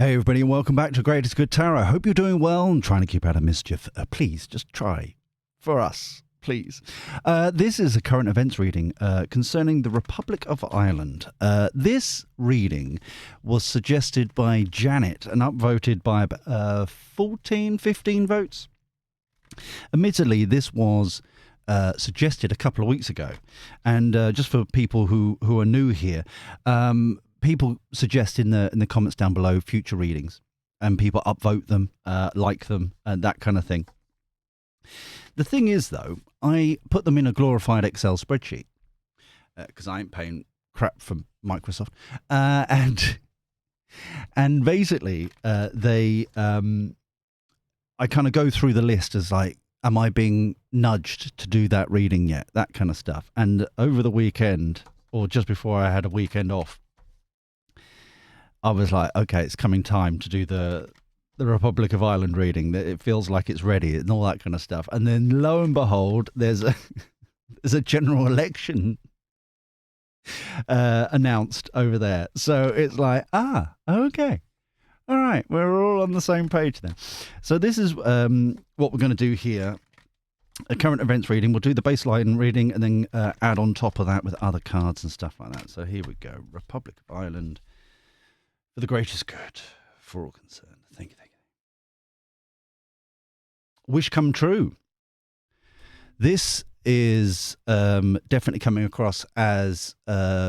Hey everybody, and welcome back to Greatest Good Tarot. I hope you're doing well and trying to keep out of mischief. Please, just try for us, please. This is a current events reading concerning the Republic of Ireland. This reading was suggested by Janet and upvoted by 14, 15 votes. Admittedly, this was suggested a couple of weeks ago. And just for people who are new here, people suggest in the comments down below future readings, and people upvote them, like them, and that kind of thing. The thing is, though, I put them in a glorified Excel spreadsheet because I ain't paying crap from Microsoft, and basically I kind of go through the list as like, am I being nudged to do that reading yet? That kind of stuff. And over the weekend, or just before I had a weekend off, I was like, okay, it's coming time to do the Republic of Ireland reading. It feels like it's ready and all that kind of stuff. And then lo and behold, there's a general election announced over there. So it's like, okay. All right, we're all on the same page then. So this is what we're going to do here. A current events reading. We'll do the baseline reading and then add on top of that with other cards and stuff like that. So here we go. Republic of Ireland. For the greatest good, for all concerned. Thank you. Wish come true. This is definitely coming across as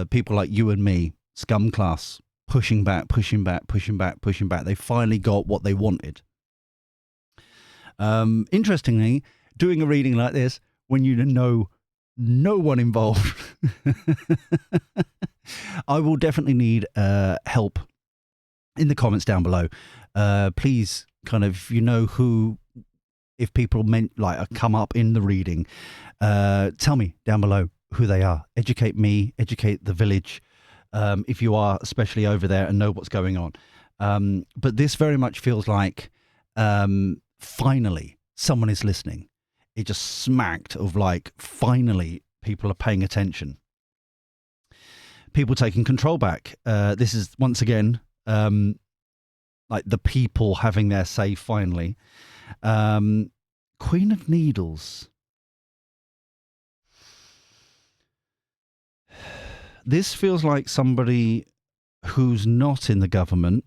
people like you and me, scum class, pushing back. They finally got what they wanted. Interestingly, doing a reading like this when you know no one involved, I will definitely need help. In the comments down below, please kind of, if people come up in the reading, tell me down below who they are. Educate me, educate the village, if you are especially over there and know what's going on. But this very much feels like finally someone is listening. It just smacked of like, finally people are paying attention. People taking control back. This is once again like the people having their say finally. Queen of Needles. This feels like somebody who's not in the government.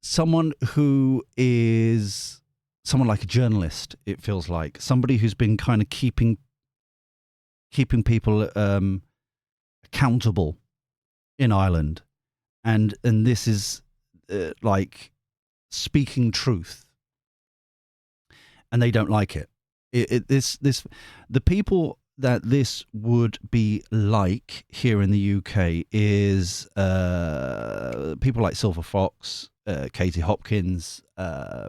Someone who is someone like a journalist, it feels like. Somebody who's been kind of keeping people accountable in Ireland, and this is like speaking truth, and they don't like it. The people that this would be like here in the UK is people like Silver Fox, Katie Hopkins,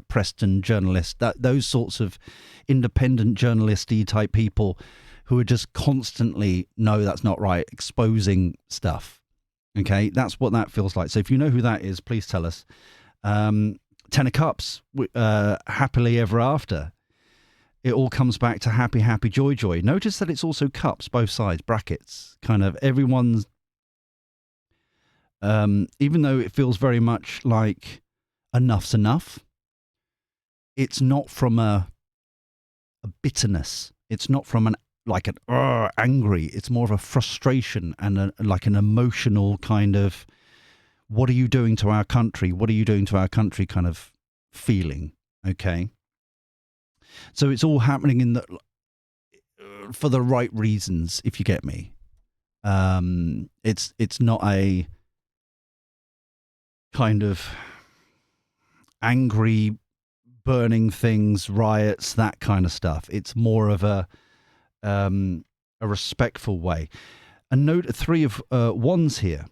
Preston journalist, those sorts of independent journalisty type people who are just constantly, no, that's not right, exposing stuff. Okay, that's what that feels like. So if you know who that is, please tell us. Ten of Cups, happily ever after. It all comes back to happy, happy, joy, joy. Notice that it's also cups, both sides, brackets. Kind of everyone's, even though it feels very much like enough's enough, it's not from a bitterness. It's not from an angry. It's more of a frustration and like an emotional kind of, what are you doing to our country? What are you doing to our country kind of feeling. Okay. So it's all happening for the right reasons, if you get me. It's not a kind of angry, burning things, riots, that kind of stuff. It's more of a respectful way. And note 3 of wands here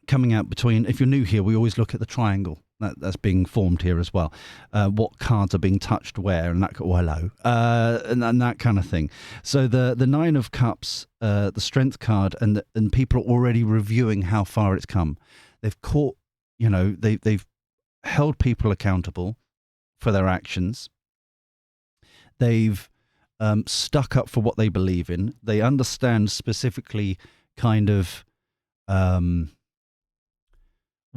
coming out between. If you're new here, we always look at the triangle that's being formed here as well. What cards are being touched where, and that, hello, and that kind of thing. So the 9 of Cups, the Strength card, and people are already reviewing how far it's come. They've caught, they've held people accountable for their actions. They've stuck up for what they believe in. They understand specifically kind of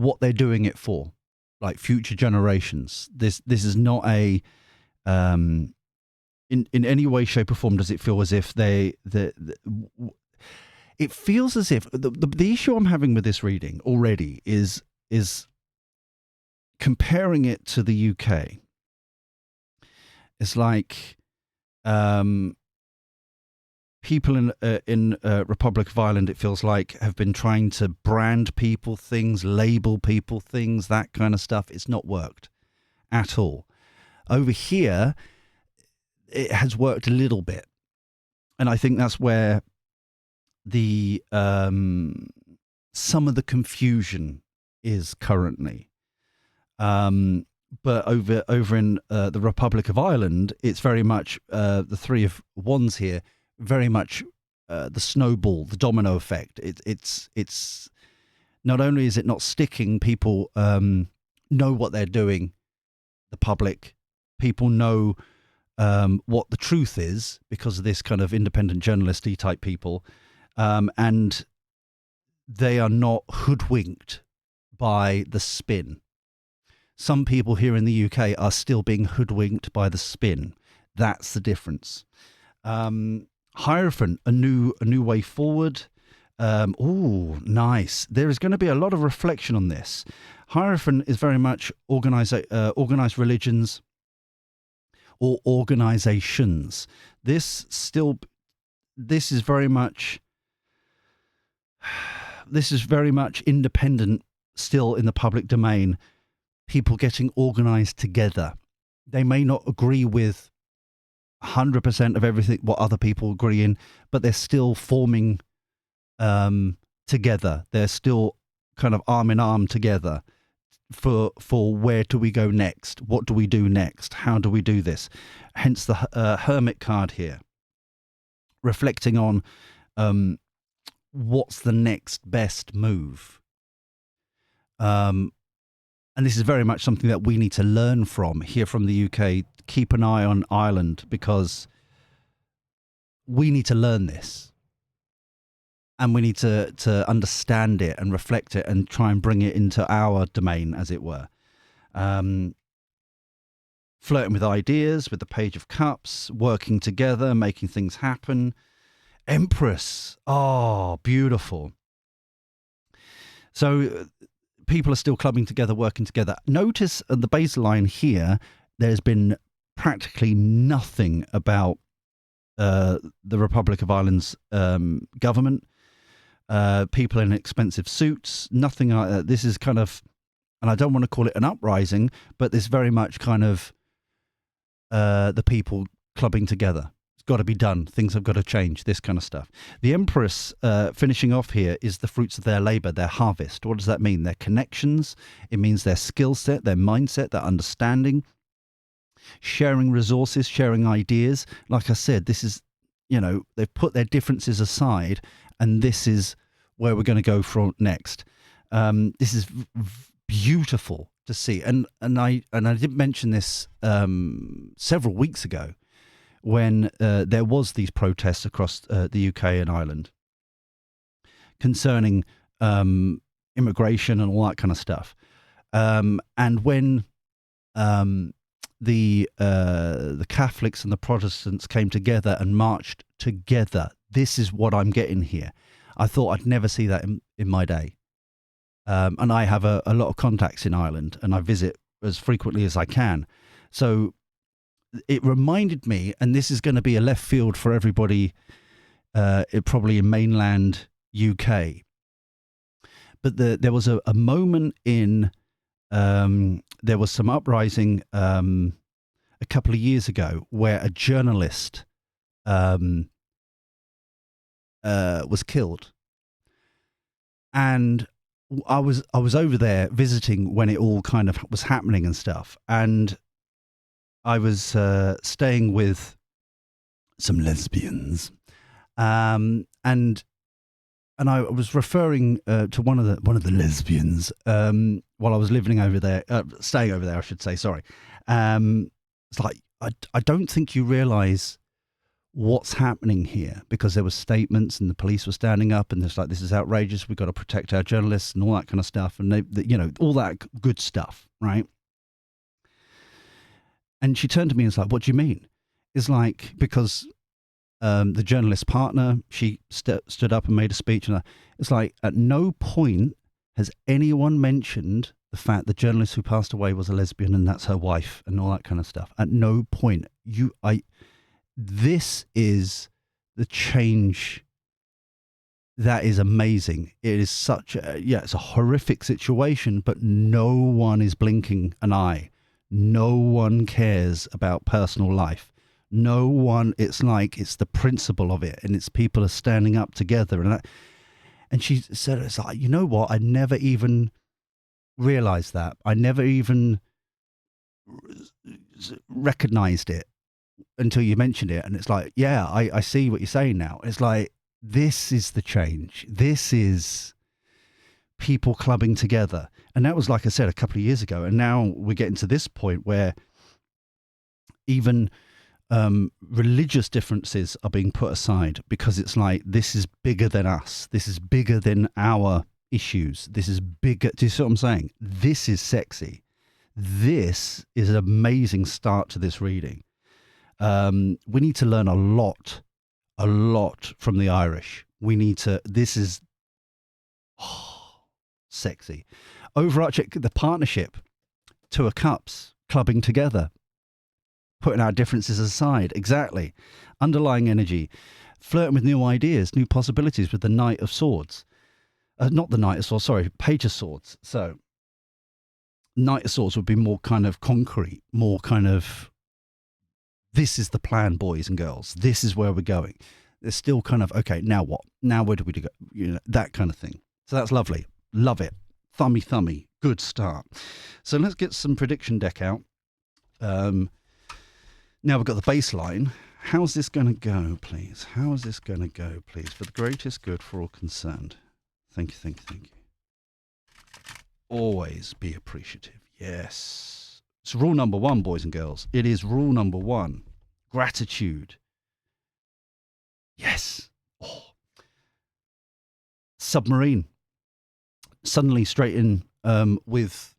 what they're doing it for, like future generations. This is not a in any way, shape, or form does it feel as if it feels as if the issue I'm having with this reading already is comparing it to the UK. It's like people in Republic of Ireland, it feels like, have been trying to brand people things, label people things, that kind of stuff. It's not worked at all. Over here, it has worked a little bit, and I think that's where the some of the confusion is currently. But over in the Republic of Ireland, it's very much the Three of Wands here, very much the snowball, the domino effect. It's not only is it not sticking, people know what they're doing. The public, people know what the truth is because of this kind of independent journalisty type people, and they are not hoodwinked by the spin. Some people here in the UK are still being hoodwinked by the spin. That's the difference. Hierophant, a new way forward. Oh, nice. There is going to be a lot of reflection on this. Hierophant is very much organized religions or organizations. This is very much independent, still in the public domain. People getting organized together. They may not agree with 100% of everything what other people agree in, but they're still forming together. They're still kind of arm in arm together for where do we go next? What do we do next? How do we do this? Hence the Hermit card here, reflecting on what's the next best move. And this is very much something that we need to learn from here from the UK. Keep an eye on Ireland because we need to learn this. And we need to understand it and reflect it and try and bring it into our domain, as it were. Flirting with ideas, with the Page of Cups, working together, making things happen. Empress. Oh, beautiful. So people are still clubbing together, working together. Notice at the baseline here, there's been practically nothing about the Republic of Ireland's government, people in expensive suits, nothing like that. This is kind of, and I don't want to call it an uprising, but this very much kind of the people clubbing together. It's got to be done. Things have got to change, this kind of stuff. The Empress, finishing off here, is the fruits of their labor, their harvest. What does that mean? Their connections. It means their skill set, their mindset, their understanding, sharing resources, sharing ideas. Like I said, this is, they've put their differences aside, and this is where we're going to go from next. This is beautiful to see. And I did mention this several weeks ago, when there was these protests across the UK and Ireland concerning immigration and all that kind of stuff. And when the Catholics and the Protestants came together and marched together, this is what I'm getting here. I thought I'd never see that in my day. And I have a lot of contacts in Ireland, and I visit as frequently as I can. So it reminded me, and this is going to be a left field for everybody, probably in mainland UK. But there was a moment in, there was some uprising a couple of years ago where a journalist was killed. And I was over there visiting when it all kind of was happening and stuff. And I was staying with some lesbians, and I was referring to one of the lesbians while I was living over there, staying over there, I should say. Sorry, it's like I don't think you realise what's happening here, because there were statements and the police were standing up and it's like, this is outrageous, we've got to protect our journalists and all that kind of stuff, and all that good stuff, right? And she turned to me and was like, what do you mean? It's like, because the journalist partner, she stood up and made a speech, and it's like, at no point has anyone mentioned the fact the journalist who passed away was a lesbian and that's her wife and all that kind of stuff. At no point. This is the change that is amazing. It is it's a horrific situation, but no one is blinking an eye. No one cares about personal life. No one, it's like, it's the principle of it, and it's people are standing up together. And she said, it's like, you know what? I never even realized that. I never even recognized it until you mentioned it. And it's like, yeah, I see what you're saying now. It's like, this is the change. This is people clubbing together. And that was, like I said, a couple of years ago. And now we're getting to this point where even religious differences are being put aside, because it's like, this is bigger than us. This is bigger than our issues. This is bigger. Do you see what I'm saying? This is sexy. This is an amazing start to this reading. We need to learn a lot from the Irish. This is sexy. Overarching the partnership, Two of Cups, clubbing together, putting our differences aside. Exactly. Underlying energy, flirting with new ideas, new possibilities with the Knight of Swords. Not the Knight of Swords, sorry, Page of Swords. So Knight of Swords would be more kind of concrete, more kind of, this is the plan, boys and girls. This is where we're going. There's still kind of, okay, now what? Now where do we go? That kind of thing. So that's lovely. Love it. Thummy. Good start. So let's get some prediction deck out. Now we've got the baseline. How's this going to go, please? How is this going to go, please? For the greatest good for all concerned. Thank you. Always be appreciative. Yes. It's rule number 1, boys and girls. It is rule number 1. Gratitude. Yes. Oh. Submarine. Suddenly straight in with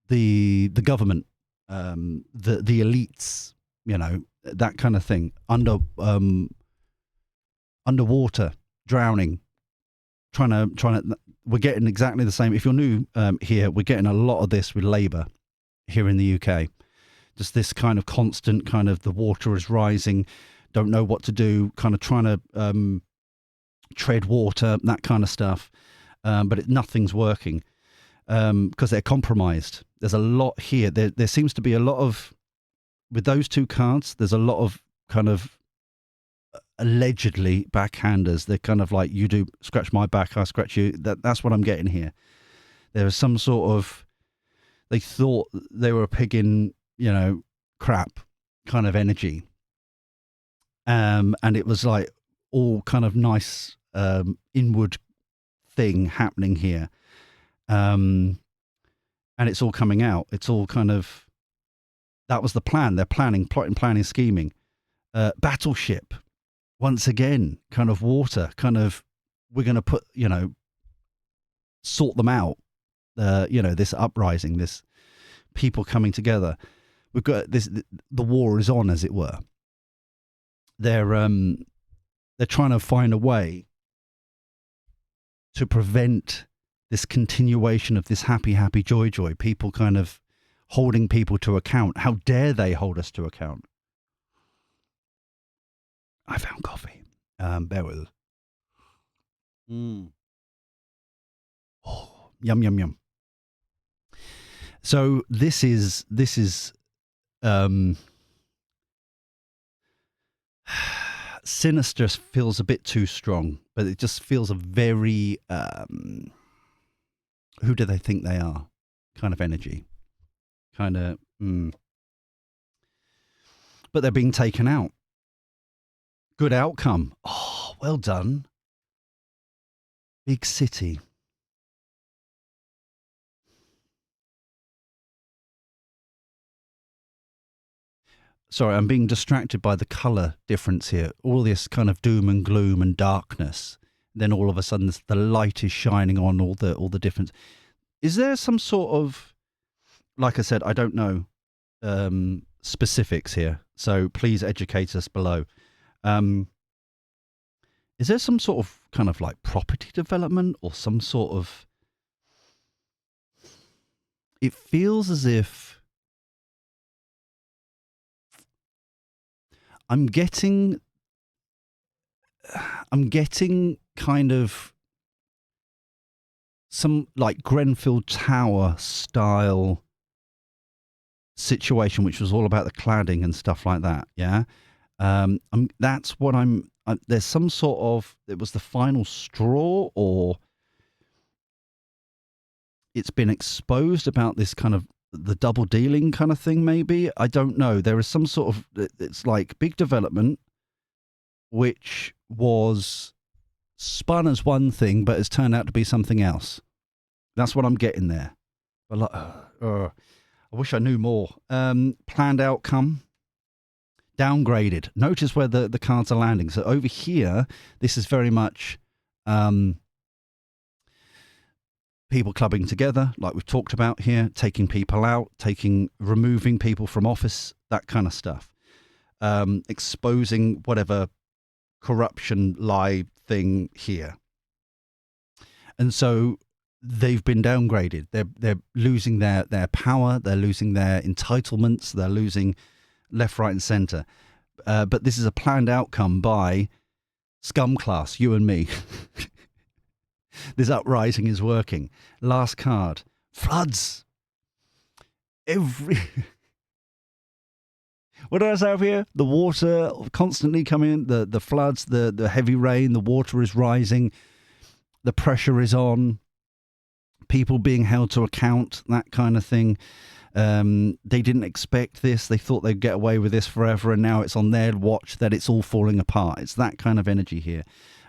the government, the elites, that kind of thing. Underwater, drowning, trying to. We're getting exactly the same. If you're new here, we're getting a lot of this with Labour here in the UK. Just this kind of constant kind of, the water is rising, don't know what to do, kind of trying to tread water, that kind of stuff. But nothing's working because they're compromised. There's a lot here. There seems to be a lot of, with those two cards, there's a lot of kind of allegedly backhanders. They're kind of like, you do scratch my back, I scratch you. That's what I'm getting here. There is some sort of, they thought they were a pig in, crap kind of energy. And it was like all kind of nice inward thing happening here. And it's all coming out. It's all kind of, that was the plan. They're plotting, planning, scheming. Battleship, once again, kind of water, kind of, we're going to put, sort them out. This uprising, this people coming together. We've got this, the war is on, as it were. They're trying to find a way to prevent this continuation of this happy, joy. People kind of holding people to account. How dare they hold us to account? I found coffee. Bear with us. Oh, yum. So this is sinister feels a bit too strong, but it just feels a very who do they think they are kind of energy, kind of but they're being taken out. Good outcome. Oh, well done. Big city. Sorry, I'm being distracted by the color difference here. All this kind of doom and gloom and darkness. Then all of a sudden, the light is shining on all the different. Is there some sort of, like I said, I don't know specifics here, so please educate us below. Is there some sort of kind of like property development or some sort of? It feels as if I'm getting kind of some like Grenfell Tower style situation, which was all about the cladding and stuff like that. Yeah. That's what there's some sort of, it was the final straw, or it's been exposed about this kind of the double dealing kind of thing. Maybe, I don't know. There is some sort of, it's like big development, which was spun as one thing, but has turned out to be something else. That's what I'm getting there. But I wish I knew more. Planned outcome, downgraded. Notice where the cards are landing. So over here, this is very much people clubbing together, like we've talked about here, taking people out, removing people from office, that kind of stuff. Exposing whatever corruption lie thing here. And so they've been downgraded. They're losing their power, they're losing their entitlements, they're losing left, right and centre. But this is a planned outcome by scum class, you and me. This uprising is working. Last card. Floods. What did I say over here? The water constantly coming in, the floods, the heavy rain, the water is rising, the pressure is on, people being held to account, that kind of thing. They didn't expect this. They thought they'd get away with this forever, and now it's on their watch that it's all falling apart. It's that kind of energy here.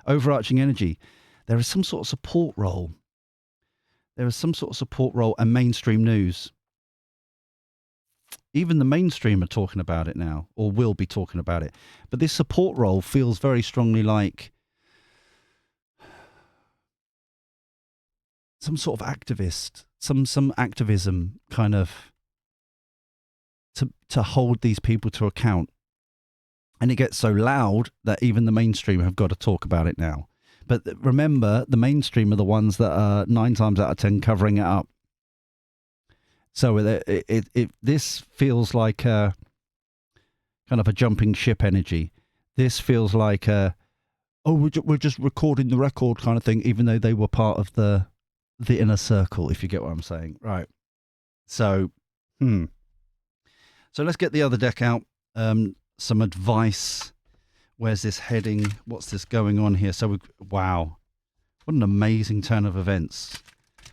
Overarching energy. There is some sort of support role. And mainstream news. Even the mainstream are talking about it now, or will be talking about it. But this support role feels very strongly like some sort of activist, some activism kind of to hold these people to account. And it gets so loud that even the mainstream have got to talk about it now. But remember, the mainstream are the ones that are 9 times out of 10 covering it up. So this feels like a kind of a jumping ship energy. This feels like we're just recording the record kind of thing, even though they were part of the inner circle, if you get what I'm saying. Right. So, So let's get the other deck out. Some advice. Where's this heading? What's this going on here? So, wow. What an amazing turn of events.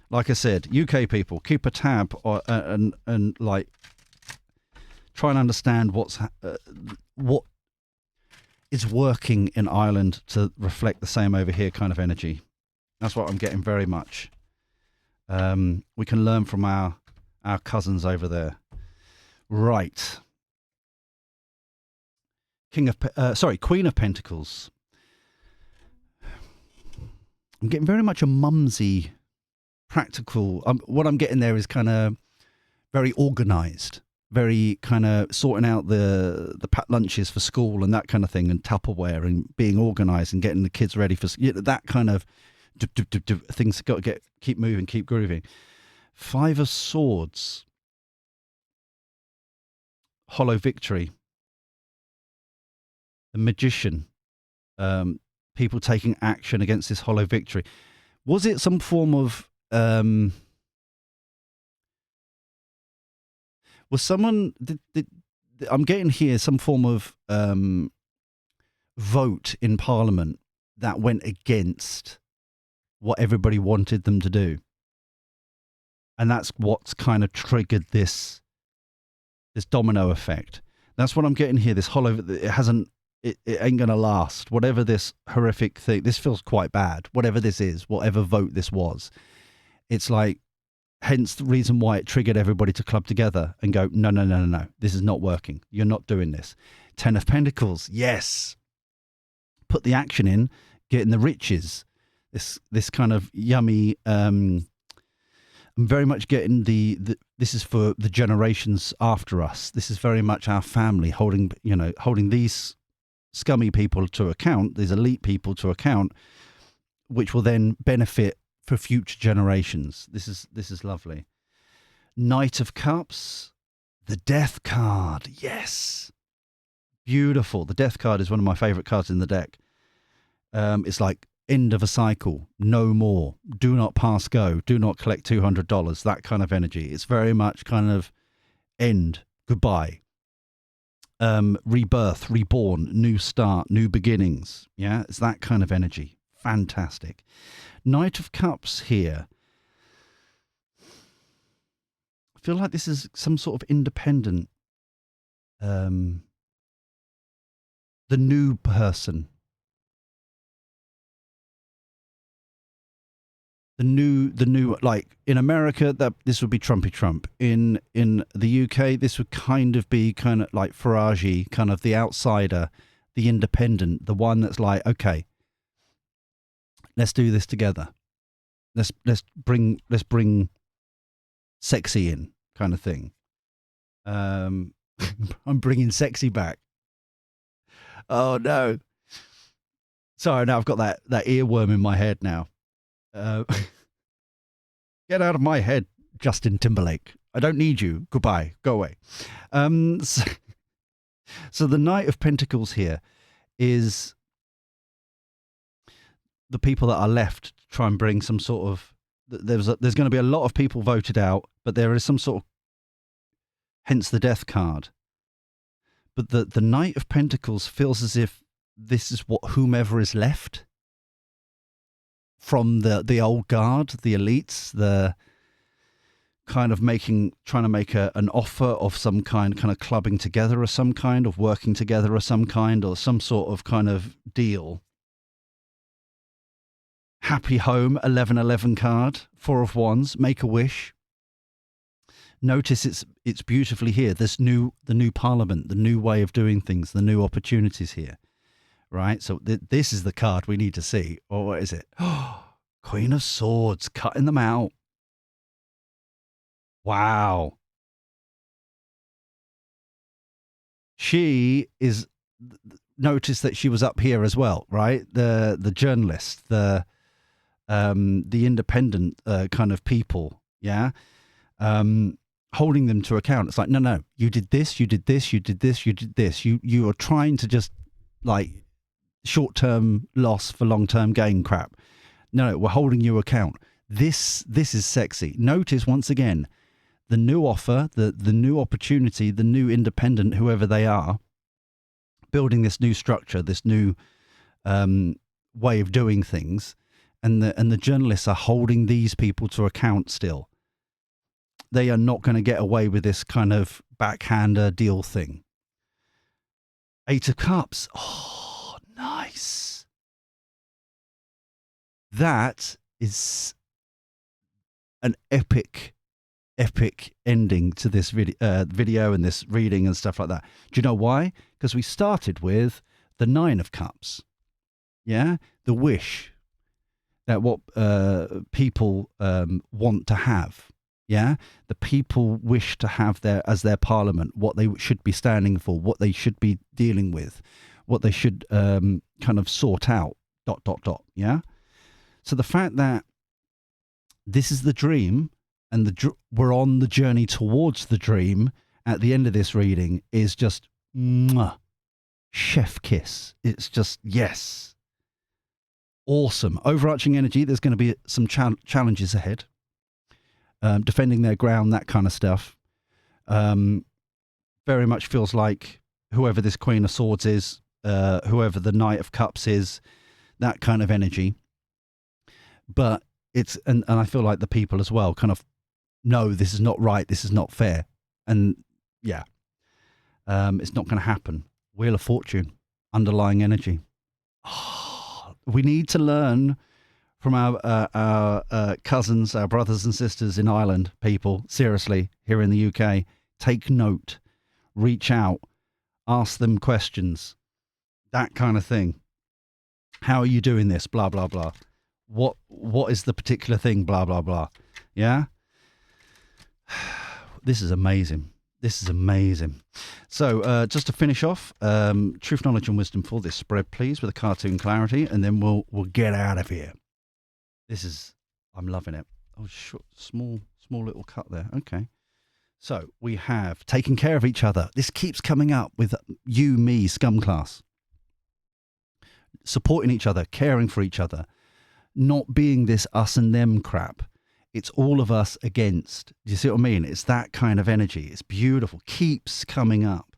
Like I said, UK people, keep a tab and like try and understand what is working in Ireland to reflect the same over here kind of energy. That's what I'm getting very much. We can learn from our cousins over there. Right. Queen of Pentacles. I'm getting very much a mumsy, practical. What I'm getting there is kind of very organised, very kind of sorting out the packed lunches for school and that kind of thing, and Tupperware, and being organised and getting the kids ready for that kind of things. Got to keep moving, keep grooving. 5 of Swords. Hollow victory. The Magician. People taking action against this hollow victory. Was it some form of was someone I'm getting here some form of vote in Parliament that went against what everybody wanted them to do, and that's what's kind of triggered this domino effect. That's what I'm getting here. This hollow, it ain't going to last. Whatever this horrific thing, this feels quite bad. Whatever this is, whatever vote this was, it's like Hence the reason why it triggered everybody to club together and go, no, no, no, no, no, this is not working. You're not doing this. 10 of Pentacles, yes. Put the action in, getting the riches. This kind of yummy. I'm very much getting this is for the generations after us. This is very much our family holding these scummy people to account, these elite people to account, which will then benefit for future generations. This is lovely. Knight of Cups, the Death card. Yes. Beautiful. The Death card is one of my favorite cards in the deck. It's like end of a cycle, no more, do not pass go, do not collect $200, that kind of energy. It's very much kind of end, goodbye, rebirth, reborn, new start, new beginnings. Yeah, it's that kind of energy. Fantastic. Knight of Cups here. I feel like this is some sort of independent, the new person. The new, like in America, that this would be Trumpy Trump. In the UK, this would kind of be kind of like Farage, kind of the outsider, the independent, the one that's like, okay, let's do this together. Let's bring sexy in, kind of thing. I'm bringing sexy back. Oh no! Sorry, now I've got that earworm in my head now. Get out of my head, Justin Timberlake. I don't need you. Goodbye. Go away. So the Knight of Pentacles here is the people that are left to try and bring some sort of. There's going to be a lot of people voted out, but there is some sort of. Hence the Death card. But the Knight of Pentacles feels as if this is what whomever is left from the old guard, the elites, the kind of trying to make an offer of some kind of clubbing together of some kind, of working together of some kind, or some sort of kind of deal. Happy Home, 1111 card, 4 of Wands, make a wish. Notice it's beautifully here. The new parliament, the new way of doing things, the new opportunities here. Right, so this is the card we need to see. Or what is it? Queen of Swords, cutting them out. Wow. She is. Notice that she was up here as well, right? The journalist, the independent kind of people, yeah. Holding them to account. It's like, no, you did this, you did this, you did this, you did this. You are trying to just like. Short-term loss for long-term gain crap. No, we're holding you account. This is sexy. Notice once again, the new offer, the new opportunity, the new independent, whoever they are, building this new structure, this new way of doing things, and the journalists are holding these people to account still. They are not going to get away with this kind of backhander deal thing. 8 of Cups. Oh, nice. That is an epic ending to this video and this reading and stuff like that. Do you know why? Because we started with the 9 of Cups. Yeah? The wish that what people want to have. Yeah? The people wish to have as their parliament, what they should be standing for, what they should be dealing with, what they should kind of sort out, ... Yeah? So the fact that this is the dream and we're on the journey towards the dream at the end of this reading is just mwah, chef kiss. It's just, yes. Awesome. Overarching energy. There's going to be some challenges ahead. Defending their ground, that kind of stuff. Very much feels like whoever this Queen of Swords is, whoever the Knight of Cups is, that kind of energy. But it's, and I feel like the people as well kind of know this is not right, this is not fair. And yeah, it's not going to happen. Wheel of Fortune, underlying energy. Oh, we need to learn from our cousins, our brothers and sisters in Ireland, people, seriously, here in the UK, take note, reach out, ask them questions, that kind of thing. How are you doing this? Blah, blah, blah. What is the particular thing? Blah, blah, blah. Yeah? This is amazing. This is amazing. So just to finish off, truth, knowledge and wisdom for this spread, please, with a cartoon clarity, and then we'll get out of here. I'm loving it. Oh, small little cut there. Okay. So we have taken care of each other. This keeps coming up with you, me, scum class. Supporting each other, caring for each other, not being this us and them crap. It's all of us against. Do you see what I mean? It's that kind of energy. It's beautiful. Keeps coming up.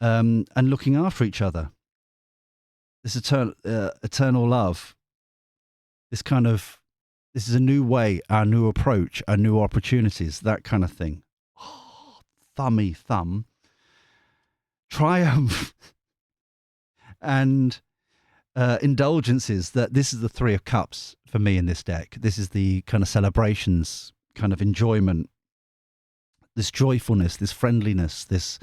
And looking after each other. This eternal love. This is a new way, our new approach, our new opportunities, that kind of thing. Oh, thummy thumb. Triumph. And indulgences. That this is the Three of Cups for me in this deck. This is the kind of celebrations, kind of enjoyment, this joyfulness, this friendliness, this,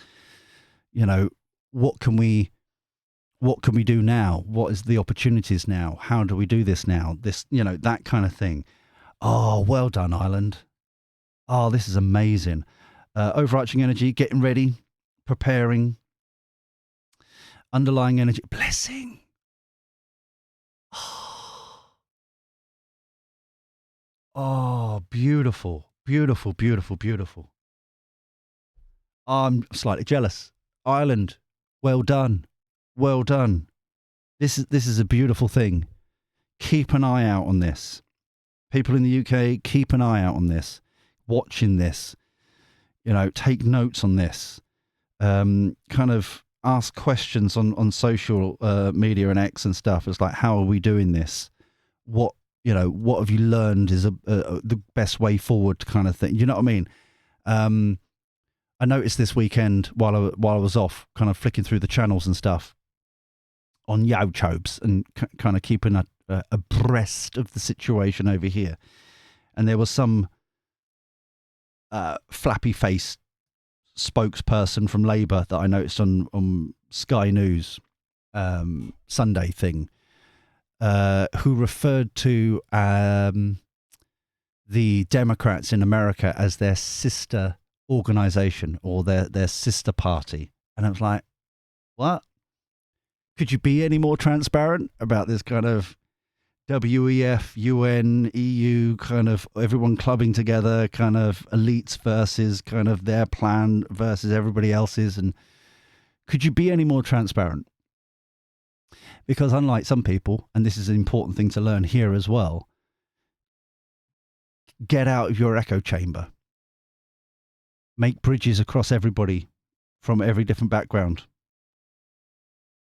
what can we do now? What is the opportunities now? How do we do this now? This, that kind of thing. Oh, well done, Ireland. Oh, this is amazing. Overarching energy, getting ready, preparing, underlying energy, blessing. Oh, beautiful, beautiful, beautiful, beautiful. I'm slightly jealous. Ireland, well done. Well done. This is a beautiful thing. Keep an eye out on this. People in the UK, keep an eye out on this. Watching this. Take notes on this. Kind of ask questions on social media and X and stuff. It's like, how are we doing this? What have you learned is the best way forward kind of thing. You know what I mean? I noticed this weekend while I was off, kind of flicking through the channels and stuff on YouTubes and kind of keeping abreast of the situation over here. And there was some flappy-faced spokesperson from Labour that I noticed on Sky News Sunday thing, who referred to the Democrats in America as their sister organization or their sister party. And I was like, what? Could you be any more transparent about this kind of WEF, UN, EU, kind of everyone clubbing together, kind of elites versus kind of their plan versus everybody else's? And could you be any more transparent? Because unlike some people, and this is an important thing to learn here as well, get out of your echo chamber. Make bridges across everybody from every different background.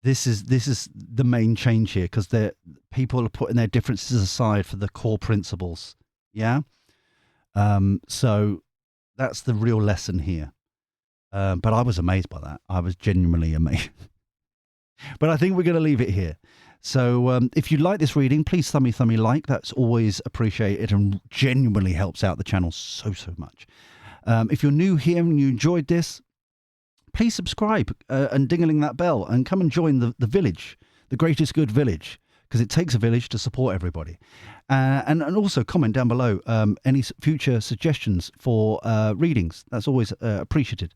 This is the main change here, because people are putting their differences aside for the core principles. Yeah. So that's the real lesson here. But I was amazed by that. I was genuinely amazed. But I think we're going to leave it here. So if you like this reading, please thummy like. That's always appreciated and genuinely helps out the channel so much. If you're new here and you enjoyed this, please subscribe and dingling that bell and come and join the village, the greatest good village, because it takes a village to support everybody. And also comment down below any future suggestions for readings. That's always appreciated.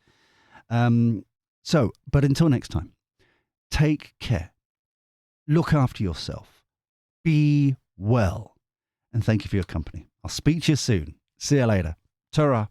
But until next time, take care. Look after yourself. Be well. And thank you for your company. I'll speak to you soon. See you later. Ta-ra.